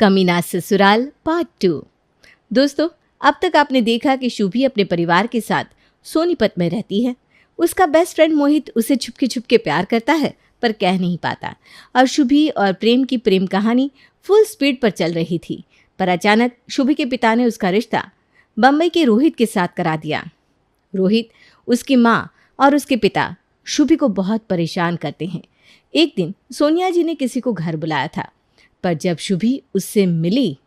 कमीना ससुराल पार्ट 2। दोस्तों, अब तक आपने देखा कि शुभी अपने परिवार के साथ सोनीपत में रहती है। उसका बेस्ट फ्रेंड मोहित उसे छुपके छुपके प्यार करता है पर कह नहीं पाता, और शुभी और प्रेम की प्रेम कहानी फुल स्पीड पर चल रही थी। पर अचानक शुभी के पिता ने उसका रिश्ता बम्बई के रोहित के साथ करा दिया। रोहित, उसकी माँ और उसके पिता शुभी को बहुत परेशान करते हैं। एक दिन सोनिया जी ने किसी को घर बुलाया था, पर जब शुभी उससे मिली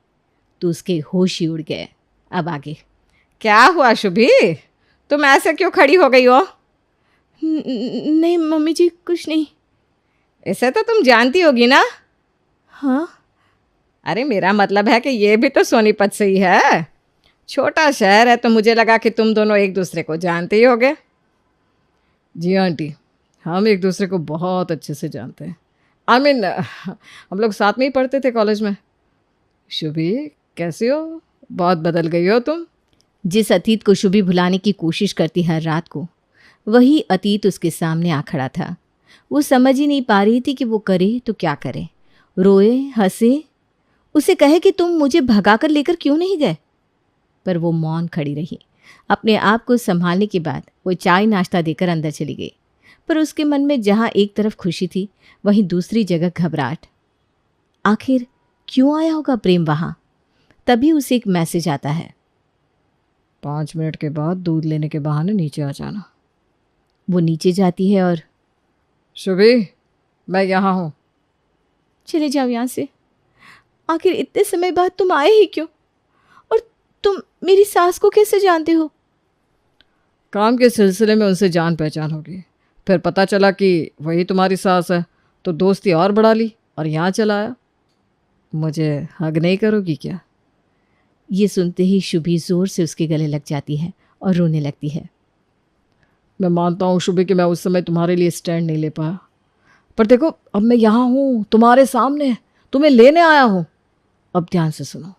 तो उसके होश ही उड़ गए। अब आगे क्या हुआ शुभी, तुम ऐसे क्यों खड़ी हो गई हो? नहीं मम्मी जी, कुछ नहीं। इसे तो तुम जानती होगी ना? हाँ। अरे मेरा मतलब है कि ये भी तो सोनीपत से ही है। छोटा शहर है तो मुझे लगा कि तुम दोनों एक दूसरे को जानते ही होगे। जी आंटी, हम एक दूसरे को बहुत अच्छे से जानते हैं। हम लोग साथ में ही पढ़ते थे कॉलेज में। शुभी, कैसी हो? बहुत बदल गई हो तुम। जिस अतीत को शुभी भुलाने की कोशिश करती हर रात को, वही अतीत उसके सामने आ खड़ा था। वो समझ ही नहीं पा रही थी कि वो करे तो क्या करे। रोए, हंसे, उसे कहे कि तुम मुझे भगाकर लेकर क्यों नहीं गए, पर वो मौन खड़ी रही। अपने आप को संभालने के बाद वो चाय नाश्ता देकर अंदर चली गई, पर उसके मन में जहाँ एक तरफ खुशी थी, वहीं दूसरी जगह घबराहट। आखिर क्यों आया होगा प्रेम वहाँ? तभी उसे एक मैसेज आता है। 5 मिनट के बाद दूध लेने के बहाने नीचे आ जाना। वो नीचे जाती है और शुभी, मैं यहाँ हूँ। चले जाओ यहाँ से। आखिर इतने समय बाद तुम आए ही क्यों? और तुम मेरी सास को कैसे जानते हो? काम के सिलसिले में उनसे जान पहचान होगी, फिर पता चला कि वही तुम्हारी सास है, तो दोस्ती और बढ़ा ली और यहाँ चला आया। मुझे हग नहीं करोगी क्या? ये सुनते ही शुभी जोर से उसके गले लग जाती है और रोने लगती है। मैं मानता हूँ शुभी कि मैं उस समय तुम्हारे लिए स्टैंड नहीं ले पाया, पर देखो अब मैं यहाँ हूँ तुम्हारे सामने, तुम्हें लेने आया हूँ। अब ध्यान से सुनो।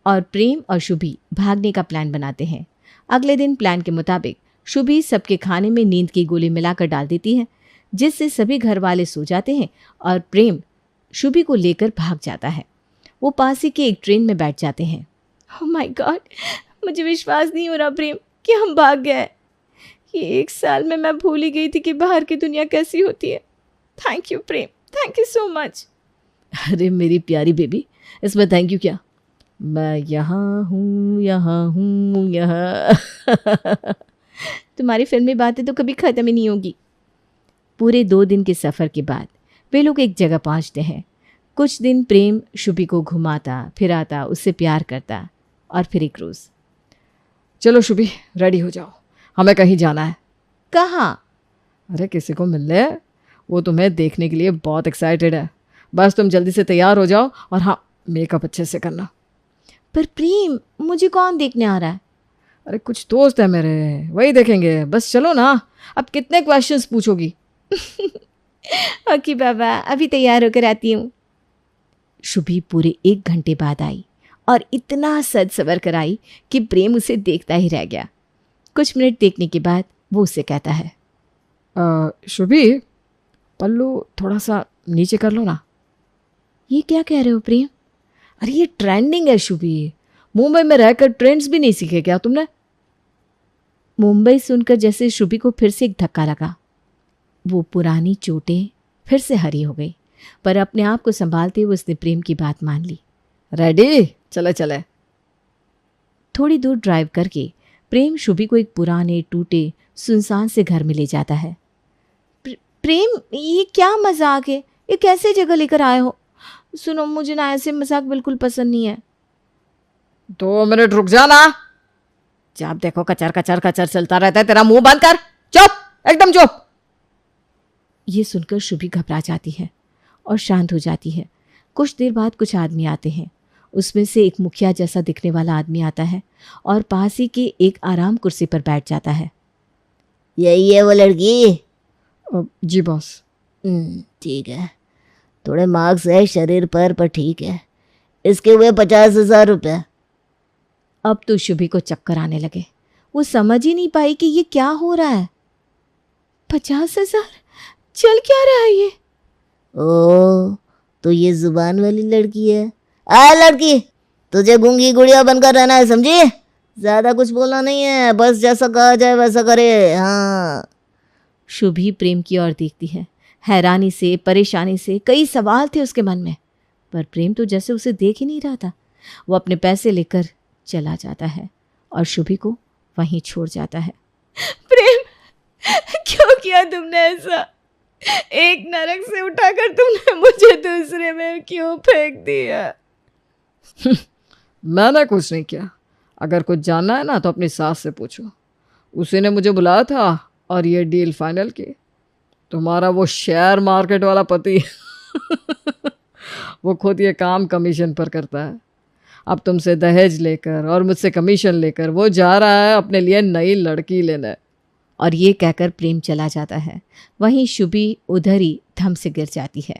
और प्रेम और शुभी भागने का प्लान बनाते हैं। अगले दिन प्लान के मुताबिक शुभी सबके खाने में नींद की गोली मिलाकर डाल देती है, जिससे सभी घर वाले सो जाते हैं और प्रेम शुभी को लेकर भाग जाता है। वो पास ही के एक ट्रेन में बैठ जाते हैं। ओह माय गॉड, मुझे विश्वास नहीं हो रहा प्रेम कि हम भाग गए। ये 1 साल में मैं भूल ही गई थी कि बाहर की दुनिया कैसी होती है। Thank you Prem, thank you so much. अरे मेरी प्यारी बेबी, इसमें थैंक यू क्या? मैं यहाँ हूँ, यहाँ हूँ, यहाँ। तुम्हारी फिल्मी बातें तो कभी ख़त्म ही नहीं होगी। पूरे 2 दिन के सफ़र के बाद वे लोग एक जगह पहुँचते हैं। कुछ दिन प्रेम शुभी को घुमाता फिराता, उससे प्यार करता, और फिर एक रोज़। चलो शुभी, रेडी हो जाओ, हमें कहीं जाना है। कहाँ? अरे किसी को मिलने, वो तुम्हें देखने के लिए बहुत एक्साइटेड है। बस तुम जल्दी से तैयार हो जाओ, और हाँ, मेकअप अच्छे से करना। पर प्रेम, मुझे कौन देखने आ रहा है? अरे कुछ दोस्त है मेरे, वही देखेंगे। बस चलो ना, अब कितने क्वेश्चंस पूछोगी? ओके बाबा, अभी तैयार होकर आती हूँ। शुभी पूरे 1 घंटे बाद आई और इतना सज सवर कर आई कि प्रेम उसे देखता ही रह गया। कुछ मिनट देखने के बाद वो उसे कहता है, शुभी, पल्लू थोड़ा सा नीचे कर लो ना। ये क्या कह रहे हो प्रेम? अरे ये ट्रेंडिंग है शुभी, मुंबई में रहकर ट्रेंड्स भी नहीं सीखे क्या तुमने? मुंबई सुनकर जैसे शुभी को फिर से एक धक्का लगा। वो पुरानी चोटें फिर से हरी हो गई, पर अपने आप को संभालते हुए उसने प्रेम की बात मान ली। रेडी, चले चले। थोड़ी दूर ड्राइव करके प्रेम शुभी को एक पुराने टूटे सुनसान से घर में ले जाता है। प्रेम, ये क्या मजाक है? ये कैसे जगह लेकर आए हो? सुनो, मुझे ना ऐसे मजाक बिल्कुल पसंद नहीं है। 2 मिनट रुक जाना। जब देखो कचर कचर कचर चलता रहता है, तेरा मुंह बंद कर। चुप, एकदम चुप। ये सुनकर शुभी घबरा जाती है और शांत हो जाती है। कुछ देर बाद कुछ आदमी आते हैं। उसमें से एक मुखिया जैसा दिखने वाला आदमी आता है और पास ही के एक आराम कुर्सी पर बैठ जाता है। यही है वो लड़की? जी बॉस। ठीक है, थोड़े मार्क्स है शरीर पर ठीक है। इसके हुए 50,000 रुपये। अब तो शुभी को चक्कर आने लगे। वो समझ ही नहीं पाई कि ये क्या हो रहा है। 50,000? चल क्या रहा है ये? ओ, तो ये जुबान वाली लड़की है। आ लड़की, तुझे गूंगी गुड़िया बनकर रहना है, समझी? ज्यादा कुछ बोलना नहीं है, बस जैसा कहा जाए वैसा करे। हाँ। शुभी प्रेम की ओर देखती है। हैरानी से, परेशानी से, कई सवाल थे उसके मन में, पर प्रेम तो जैसे उसे देख ही नहीं रहा था। वो अपने पैसे लेकर चला जाता है और शुभी को वहीं छोड़ जाता है। प्रेम, क्यों किया तुमने ऐसा? एक नरक से उठाकर तुमने मुझे दूसरे में क्यों फेंक दिया? मैंने कुछ नहीं किया। अगर कुछ जानना है ना तो अपनी सास से पूछो, उसी ने मुझे बुलाया था और ये डील फाइनल की। तुम्हारा वो शेयर मार्केट वाला पति वो खुद ये काम कमीशन पर करता है। अब तुमसे दहेज लेकर और मुझसे कमीशन लेकर वो जा रहा है अपने लिए नई लड़की लेने। और ये कहकर प्रेम चला जाता है। वहीं शुभी उधर ही धम से गिर जाती है।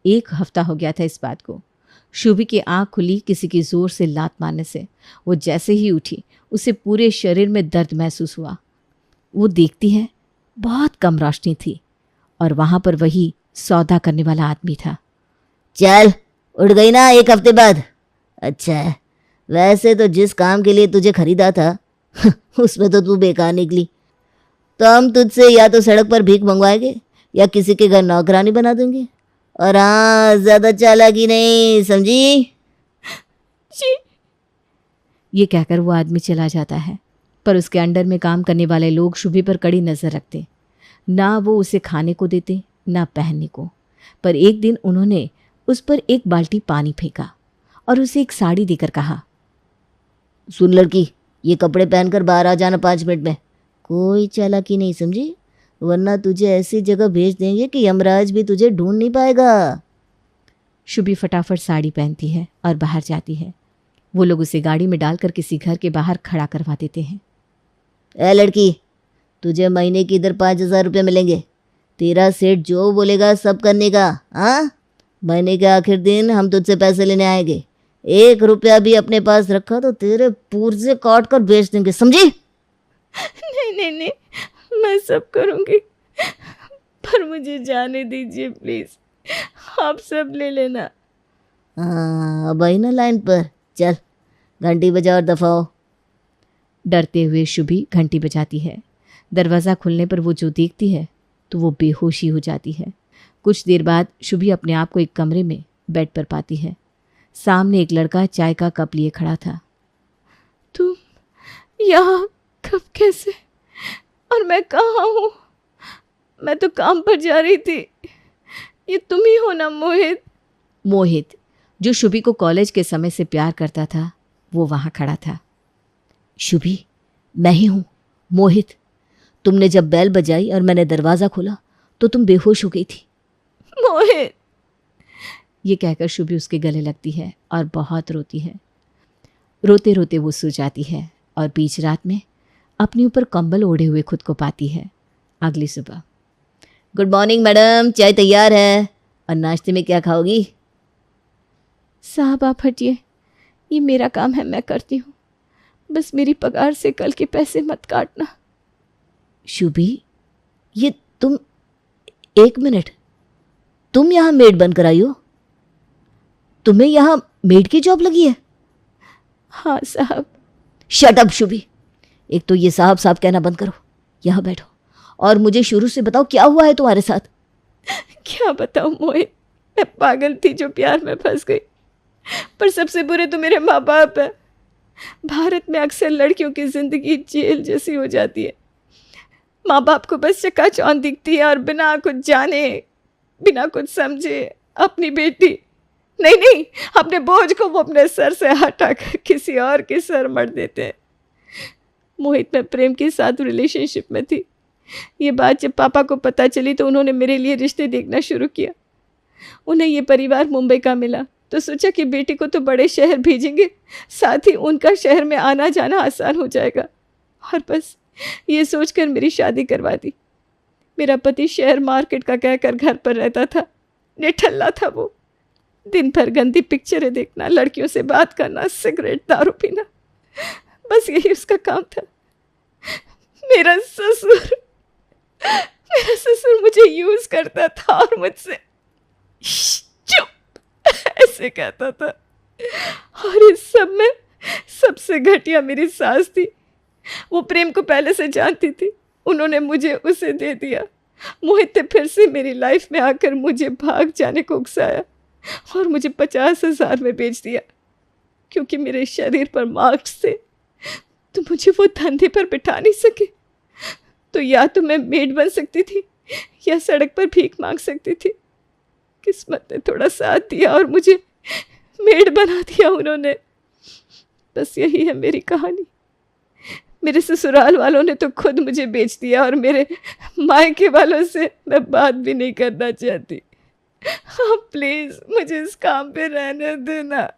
1 हफ्ता हो गया था इस बात को। शुभी की आंख खुली किसी की जोर से लात मारने से। वो जैसे ही उठी उसे पूरे शरीर में दर्द महसूस हुआ। वो देखती है, बहुत कम रोशनी थी और वहां पर वही सौदा करने वाला आदमी था। चल, उठ गई ना 1 हफ्ते बाद? अच्छा है, वैसे तो जिस काम के लिए तुझे खरीदा था उसमें तो तू बेकार निकली। तो हम तुझसे या तो सड़क पर भीख मंगवाएंगे या किसी के घर नौकरानी बना देंगे। और हाँ, ज्यादा चालाकी नहीं, समझी? जी। ये कहकर वो आदमी चला जाता है, पर उसके अंडर में काम करने वाले लोग शुभी पर कड़ी नजर रखते। ना वो उसे खाने को देते, ना पहनने को। पर एक दिन उन्होंने उस पर 1 बाल्टी पानी फेंका और उसे एक साड़ी देकर कहा, सुन लड़की, ये कपड़े पहनकर बाहर आ जाना 5 मिनट में। कोई चालाकी नहीं, समझी? वरना तुझे ऐसी जगह भेज देंगे कि यमराज भी तुझे ढूंढ नहीं पाएगा। शुभी फटाफट साड़ी पहनती है और बाहर जाती है। वो लोग उसे गाड़ी में डालकर किसी घर के बाहर खड़ा करवा देते हैं। ए लड़की, तुझे महीने की इधर 5,000 रुपये मिलेंगे। तेरा सेठ जो बोलेगा सब करने का। हाँ, महीने के आखिर दिन हम तुझसे पैसे लेने आएंगे। 1 रुपया भी अपने पास रखा तो तेरे पुर्जे काट कर बेच देंगे, समझी? नहीं, मैं सब करूंगी, पर मुझे जाने दीजिए प्लीज। आप सब ले लेना। हाँ, अब आई ना लाइन पर। चल, घंटी बजा और दफा हो। डरते हुए शुभी घंटी बजाती है। दरवाज़ा खुलने पर वो जो देखती है तो वो बेहोशी हो जाती है। कुछ देर बाद शुभी अपने आप को एक कमरे में बेड पर पाती है। सामने एक लड़का चाय का कप लिए खड़ा था। तुम यहाँ कब, कैसे, और मैं कहाँ हूँ? मैं तो काम पर जा रही थी। ये तुम ही हो ना मोहित? मोहित, जो शुभी को कॉलेज के समय से प्यार करता था, वो वहाँ खड़ा था। शुभी, मैं ही हूँ, मोहित। तुमने जब बेल बजाई और मैंने दरवाज़ा खोला तो तुम बेहोश हो गई थी। मोहित, ये कहकर शुभी उसके गले लगती है और बहुत रोती है। रोते रोते वो सो जाती है और बीच रात में अपने ऊपर कंबल ओढ़े हुए खुद को पाती है। अगली सुबह, गुड मॉर्निंग मैडम, चाय तैयार है। और नाश्ते में क्या खाओगी? साहब आप हटिए, ये मेरा काम है, मैं करती हूँ। बस मेरी पगार से कल के पैसे मत काटना। शुभी, ये तुम, 1 मिनट, तुम यहाँ मेड बनकर आई हो? तुम्हें यहाँ मेड की जॉब लगी है? हाँ साहब। शट अप शुभी, एक तो ये साहब साहब कहना बंद करो। यहाँ बैठो और मुझे शुरू से बताओ क्या हुआ है तुम्हारे साथ। क्या बताऊं मोहित, मैं पागल थी जो प्यार में फंस गई। पर सबसे बुरे तो मेरे माँ बाप है। भारत में अक्सर लड़कियों की जिंदगी जेल जैसी हो जाती है। माँ बाप को बस चकाचौंध दिखती है और बिना कुछ जाने, बिना कुछ समझे अपनी बेटी, नहीं, अपने बोझ को वो अपने सर से हटाकर किसी और के सर मर देते हैं। मोहित, मैं प्रेम के साथ रिलेशनशिप में थी। ये बात जब पापा को पता चली तो उन्होंने मेरे लिए रिश्ते देखना शुरू किया। उन्हें ये परिवार मुंबई का मिला तो सोचा कि बेटी को तो बड़े शहर भेजेंगे, साथ ही उनका शहर में आना जाना आसान हो जाएगा। और बस ये सोचकर मेरी शादी करवा दी। मेरा पति शेयर मार्केट का कहकर घर पर रहता था। निठल्ला था वो। दिन भर गंदी पिक्चरें देखना, लड़कियों से बात करना, सिगरेट दारू पीना, बस यही उसका काम था। मेरा ससुर मुझे यूज करता था और मुझसे चुप ऐसे कहता था। और इस सब में सबसे घटिया मेरी सास थी। वो प्रेम को पहले से जानती थी, उन्होंने मुझे उसे दे दिया। मोहित ने फिर से मेरी लाइफ में आकर मुझे भाग जाने को उकसाया और मुझे 50,000 में बेच दिया। क्योंकि मेरे शरीर पर मार्क्स थे तो मुझे वो धंधे पर बिठा नहीं सके। तो या तो मैं मेड बन सकती थी या सड़क पर भीख मांग सकती थी। किस्मत ने थोड़ा साथ दिया और मुझे मेड बना दिया उन्होंने। बस यही है मेरी कहानी। मेरे ससुराल वालों ने तो खुद मुझे बेच दिया और मेरे मायके वालों से मैं बात भी नहीं करना चाहती। हाँ प्लीज मुझे इस काम पे रहने देना।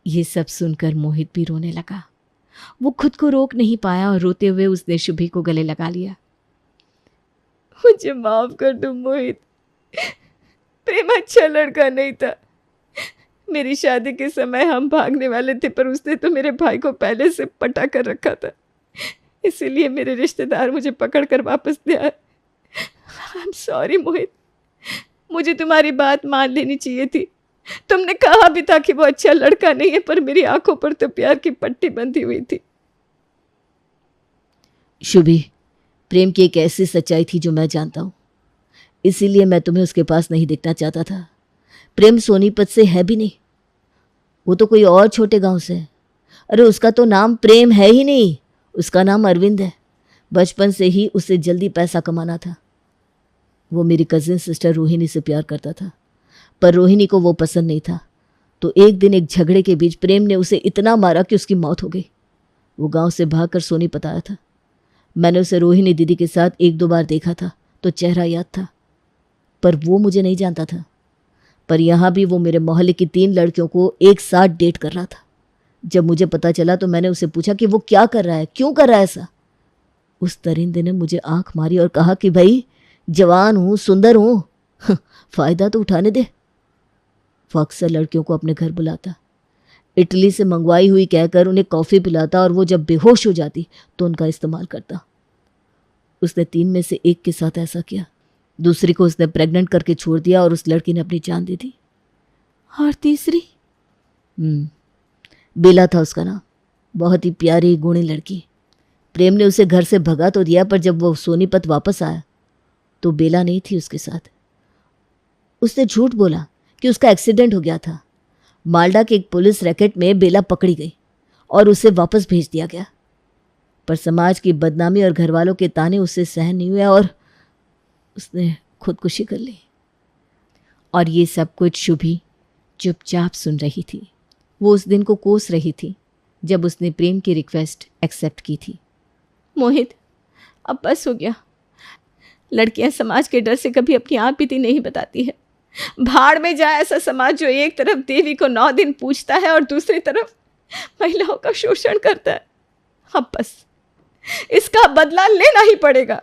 ये सब सुनकर मोहित भी रोने लगा। वो खुद को रोक नहीं पाया और रोते हुए उसने शुभी को गले लगा लिया। मुझे माफ कर दो मोहित, प्रेम अच्छा लड़का नहीं था। मेरी शादी के समय हम भागने वाले थे, पर उसने तो मेरे भाई को पहले से पटा कर रखा था। इसीलिए मेरे रिश्तेदार मुझे पकड़ कर वापस ले आए। आई एम सॉरी मोहित, मुझे तुम्हारी बात मान लेनी चाहिए थी। तुमने कहा भी था कि वो अच्छा लड़का नहीं है, पर मेरी आंखों पर तो प्यार की पट्टी बंधी हुई थी। शुभी, प्रेम की एक ऐसी सच्चाई थी जो मैं जानता हूँ, इसीलिए मैं तुम्हें उसके पास नहीं देखना चाहता था। प्रेम सोनीपत से है भी नहीं, वो तो कोई और छोटे गांव से है। अरे उसका तो नाम प्रेम है ही नहीं, उसका नाम अरविंद है। बचपन से ही उसे जल्दी पैसा कमाना था। वो मेरी कजिन सिस्टर रोहिणी से प्यार करता था, पर रोहिणी को वो पसंद नहीं था। तो एक दिन एक झगड़े के बीच प्रेम ने उसे इतना मारा कि उसकी मौत हो गई। वो गांव से भागकर सोनीपत आया था। मैंने उसे रोहिणी दीदी के साथ 1-2 बार देखा था तो चेहरा याद था, पर वो मुझे नहीं जानता था। पर यहाँ भी वो मेरे मोहल्ले की 3 लड़कियों को एक साथ डेट कर रहा था। जब मुझे पता चला तो मैंने उसे पूछा कि वो क्या कर रहा है, क्यों कर रहा है ऐसा। उस दरिंदे ने मुझे आंख मारी और कहा कि भाई जवान हूँ, सुंदर हूँ, फायदा तो उठाने दे। वो अक्सर लड़कियों को अपने घर बुलाता, इटली से मंगवाई हुई कहकर उन्हें कॉफ़ी पिलाता और वो जब बेहोश हो जाती तो उनका इस्तेमाल करता। उसने 3 में से एक के साथ ऐसा किया। दूसरी को उसने प्रेग्नेंट करके छोड़ दिया और उस लड़की ने अपनी जान दे दी। और तीसरी? बेला था उसका नाम। बहुत ही प्यारी गुणी लड़की। प्रेम ने उसे घर से भगा तो दिया, पर जब वो सोनीपत वापस आया तो बेला नहीं थी उसके साथ। उसने झूठ बोला कि उसका एक्सीडेंट हो गया था। माल्डा के एक पुलिस रैकेट में बेला पकड़ी गई और उसे वापस भेज दिया गया। पर समाज की बदनामी और घरवालों के ताने उससे सहन नहीं हुए और उसने खुदकुशी कर ली। और ये सब कुछ शुभी चुपचाप सुन रही थी। वो उस दिन को कोस रही थी जब उसने प्रेम की रिक्वेस्ट एक्सेप्ट की थी। मोहित, अब बस हो गया। लड़कियां समाज के डर से कभी अपनी आप बीती नहीं बताती है। भाड़ में जाए ऐसा समाज जो एक तरफ देवी को 9 दिन पूजता है और दूसरी तरफ महिलाओं का शोषण करता है। अब बस इसका बदला लेना ही पड़ेगा।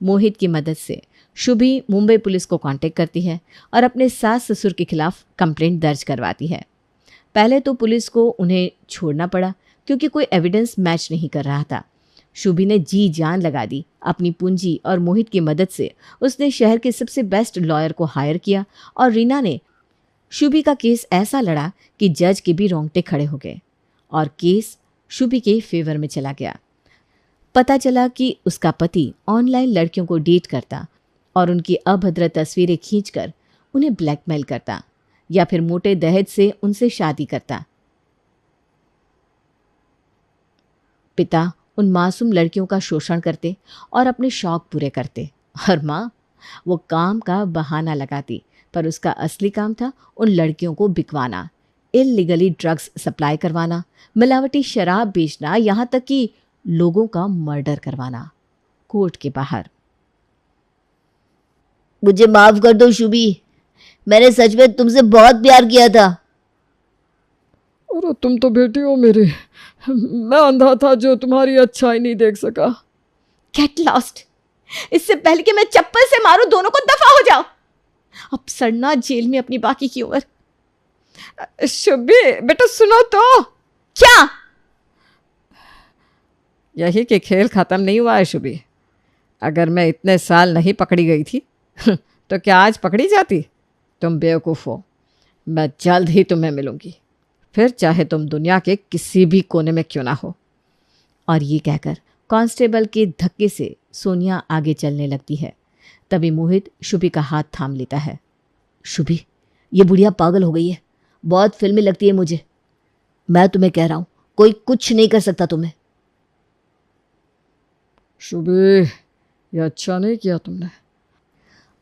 मोहित की मदद से शुभी मुंबई पुलिस को कांटेक्ट करती है और अपने सास ससुर के खिलाफ कंप्लेंट दर्ज करवाती है। पहले तो पुलिस को उन्हें छोड़ना पड़ा क्योंकि कोई एविडेंस मैच नहीं कर रहा था। शुभी ने जी जान लगा दी। अपनी पूंजी और मोहित की मदद से उसने शहर के सबसे बेस्ट लॉयर को हायर किया और रीना ने शुभी का केस ऐसा लड़ा कि जज के भी रोंगटे खड़े हो गए और केस शुभी के फेवर में चला गया। पता चला कि उसका पति ऑनलाइन लड़कियों को डेट करता और उनकी अभद्र तस्वीरें खींचकर उन्हें ब्लैकमेल करता या फिर मोटे दहेज से उनसे शादी करता। पिता उन मासूम लड़कियों का शोषण करते और अपने शौक पूरे करते और माँ वो काम का बहाना लगाती, पर उसका असली काम था उन लड़कियों को बिकवाना, इल्लीगली ड्रग्स सप्लाई करवाना, मिलावटी शराब बेचना, यहाँ तक कि लोगों का मर्डर करवाना कोर्ट के बाहर। मुझे माफ कर दो शुभी, मैंने सच में तुमसे बहुत प्यार किया था। अरे तुम तो बेटी हो मेरी, मैं अंधा था जो तुम्हारी अच्छाई नहीं देख सका। Get lost. इससे पहले कि मैं चप्पल से मारूं, दोनों को दफा हो जाओ। अब सड़ना जेल में अपनी बाकी की उम्र। शुभी बेटा सुनो तो। क्या? यही कि खेल ख़त्म नहीं हुआ है शुभी। अगर मैं इतने साल नहीं पकड़ी गई थी तो क्या आज पकड़ी जाती? तुम बेवकूफ़ हो। मैं जल्द ही तुम्हें मिलूंगी, फिर चाहे तुम दुनिया के किसी भी कोने में क्यों ना हो। और ये कहकर कांस्टेबल के धक्के से सोनिया आगे चलने लगती है। तभी मोहित शुभी का हाथ थाम लेता है। शुभी, ये बुढ़िया पागल हो गई है, बहुत फिल्मी लगती है मुझे। मैं तुम्हें कह रहा हूं, कोई कुछ नहीं कर सकता तुम्हें। शुभी, ये अच्छा नहीं किया तुमने।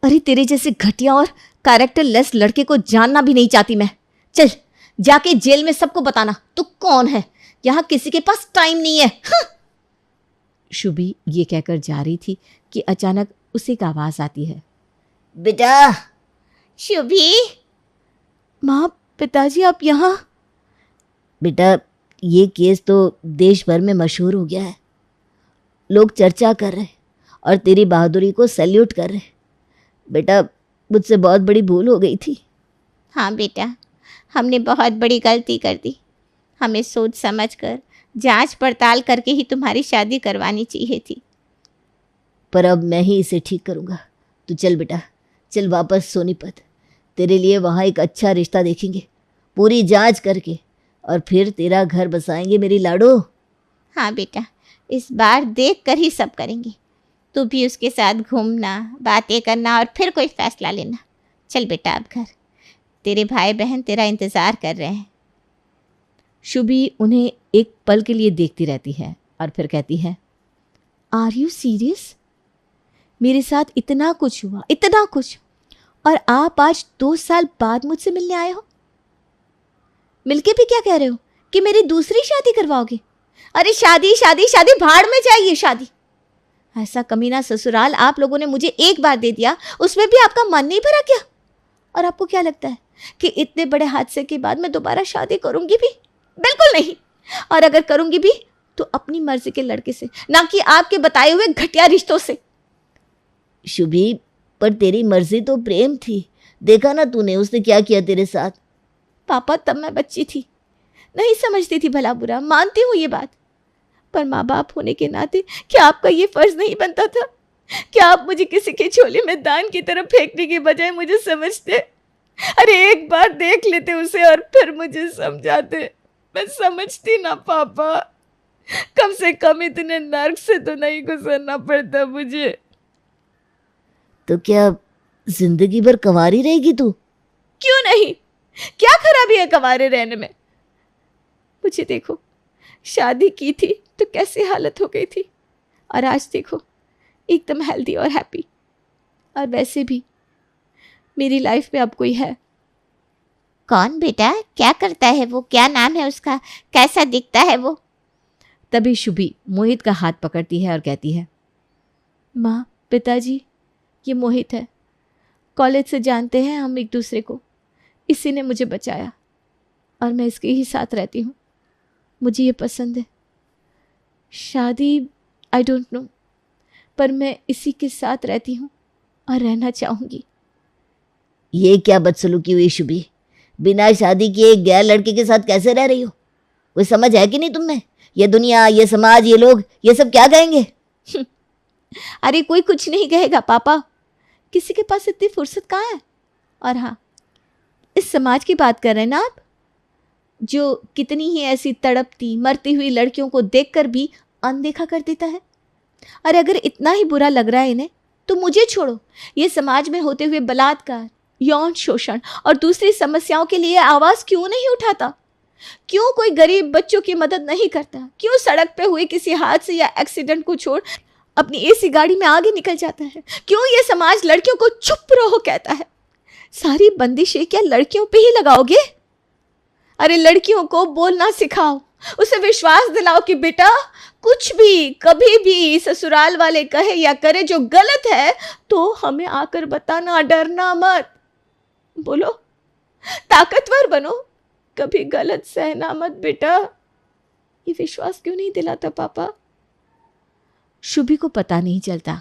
अरे तेरे जैसे घटिया और कैरेक्टर लेस लड़के को जानना भी नहीं चाहती मैं। चल जाके जेल में सबको बताना तू कौन है, यहां किसी के पास टाइम नहीं है। हाँ। शुभी ये कहकर जा रही थी कि अचानक उसे एक आवाज आती है। बेटा। शुभी। माँ, पिताजी आप यहाँ? बेटा, ये केस तो देश भर में मशहूर हो गया है, लोग चर्चा कर रहे हैं और तेरी बहादुरी को सैल्यूट कर रहे हैं। बेटा, मुझसे बहुत बड़ी भूल हो गई थी। हाँ बेटा, हमने बहुत बड़ी गलती कर दी। हमें सोच समझ कर जांच पड़ताल करके ही तुम्हारी शादी करवानी चाहिए थी। पर अब मैं ही इसे ठीक करूँगा। तू चल बेटा, चल वापस सोनीपत। तेरे लिए वहाँ एक अच्छा रिश्ता देखेंगे, पूरी जांच करके, और फिर तेरा घर बसाएंगे मेरी लाडो। हाँ बेटा, इस बार देख कर ही सब करेंगे। तू भी उसके साथ घूमना, बातें करना और फिर कोई फैसला लेना। चल बेटा अब घर, तेरे भाई बहन तेरा इंतज़ार कर रहे हैं। शुभी उन्हें एक पल के लिए देखती रहती है और फिर कहती है, आर यू सीरियस? मेरे साथ इतना कुछ हुआ, इतना कुछ, और आप आज 2 साल बाद मुझसे मिलने आए हो? मिलके भी क्या कह रहे हो कि मेरी दूसरी शादी करवाओगे? अरे शादी शादी शादी, भाड़ में जाइए शादी। ऐसा कमीना ससुराल आप लोगों ने मुझे एक बार दे दिया, उसमें भी आपका मन नहीं भरा क्या? और आपको क्या लगता है कि इतने बड़े हादसे के बाद मैं दोबारा शादी करूंगी भी? बिल्कुल नहीं। और अगर करूंगी भी तो अपनी मर्जी के लड़के से, ना कि आपके बताए हुए घटिया रिश्तों से। शुभी, पर तेरी मर्जी तो प्रेम थी, देखा ना तूने उसने क्या किया तेरे साथ। पापा, तब मैं बच्ची थी, नहीं समझती थी भला बुरा, मानती हूँ ये बात, पर माँ बाप होने के नाते क्या आपका ये फर्ज नहीं बनता था? क्या आप मुझे किसी के झोले में दान की तरफ फेंकने के बजाय मुझे समझते? अरे एक बार देख लेते उसे और फिर मुझे समझाते। मैं समझती ना पापा, कम से कम इतने नर्क से तो नहीं गुजरना पड़ता मुझे। तो क्या जिंदगी भर कंवारी रहेगी तू? क्यों नहीं, क्या खराबी है कंवारे रहने में? मुझे देखो, शादी की थी तो कैसी हालत हो गई थी, और आज देखो एकदम हेल्दी और हैप्पी। और वैसे भी मेरी लाइफ में अब कोई है। कौन बेटा? क्या करता है वो? क्या नाम है उसका? कैसा दिखता है वो? तभी शुभी मोहित का हाथ पकड़ती है और कहती है, माँ, पिताजी, ये मोहित है। कॉलेज से जानते हैं हम एक दूसरे को, इसी ने मुझे बचाया और मैं इसके ही साथ रहती हूँ। मुझे ये पसंद है। शादी आई डोंट नो, पर मैं इसी के साथ रहती हूँ और रहना चाहूँगी। ये क्या बदसलूकी हुई शुभी? बिना शादी किए एक गैर लड़के के साथ कैसे रह रही हो? कोई समझ है कि नहीं तुम में? ये दुनिया, ये समाज, ये लोग, ये सब क्या कहेंगे? अरे कोई कुछ नहीं कहेगा पापा, किसी के पास इतनी फुर्सत कहाँ है। और हाँ, इस समाज की बात कर रहे हैं ना आप, जो कितनी ही ऐसी तड़पती मरती हुई लड़कियों को देखकर भी अनदेखा कर देता है। अरे अगर इतना ही बुरा लग रहा है इन्हें तो मुझे छोड़ो। ये समाज में होते हुए बलात्कार, यौन शोषण और दूसरी समस्याओं के लिए आवाज़ क्यों नहीं उठाता? क्यों कोई गरीब बच्चों की मदद नहीं करता? क्यों सड़क पे हुए किसी हादसे या एक्सीडेंट को छोड़ अपनी एसी गाड़ी में आगे निकल जाता है? क्यों ये समाज लड़कियों को चुप रहो कहता है? सारी बंदिशें क्या लड़कियों पे ही लगाओगे? अरे लड़कियों को बोलना सिखाओ, उसे विश्वास दिलाओ कि बेटा कुछ भी कभी भी ससुराल वाले कहे या करे जो गलत है तो हमें आकर बताना, डरना मत। बोलो, ताकतवर बनो, कभी गलत सहना मत बेटा। ये विश्वास क्यों नहीं दिलाता पापा? शुभी को पता नहीं चलता,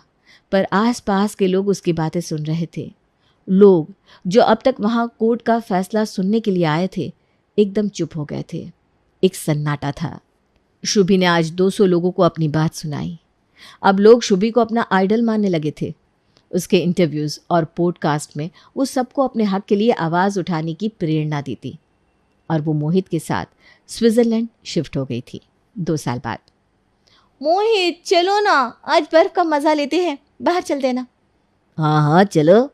पर आसपास के लोग उसकी बातें सुन रहे थे। लोग जो अब तक वहां कोर्ट का फैसला सुनने के लिए आए थे एकदम चुप हो गए थे। एक सन्नाटा था। शुभी ने आज 200 लोगों को अपनी बात सुनाई। अब लोग शुभी को अपना आइडल मानने लगे थे। उसके इंटरव्यूज़ और पॉडकास्ट में वो सबको अपने हक के लिए आवाज़ उठाने की प्रेरणा देती। और वो मोहित के साथ स्विट्ज़रलैंड शिफ्ट हो गई थी 2 साल बाद। मोहित चलो ना, आज बर्फ का मज़ा लेते हैं, बाहर चलते ना। हाँ हाँ चलो।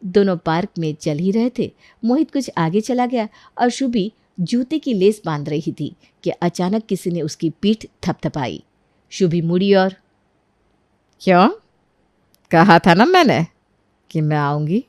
दोनों पार्क में चल ही रहे थे। मोहित कुछ आगे चला गया और शुभी जूते की लेस बांध रही थी कि अचानक किसी ने उसकी पीठ थपथपाई। शुभी मुड़ी और क्यों? कहा था ना मैंने कि मैं आऊंगी।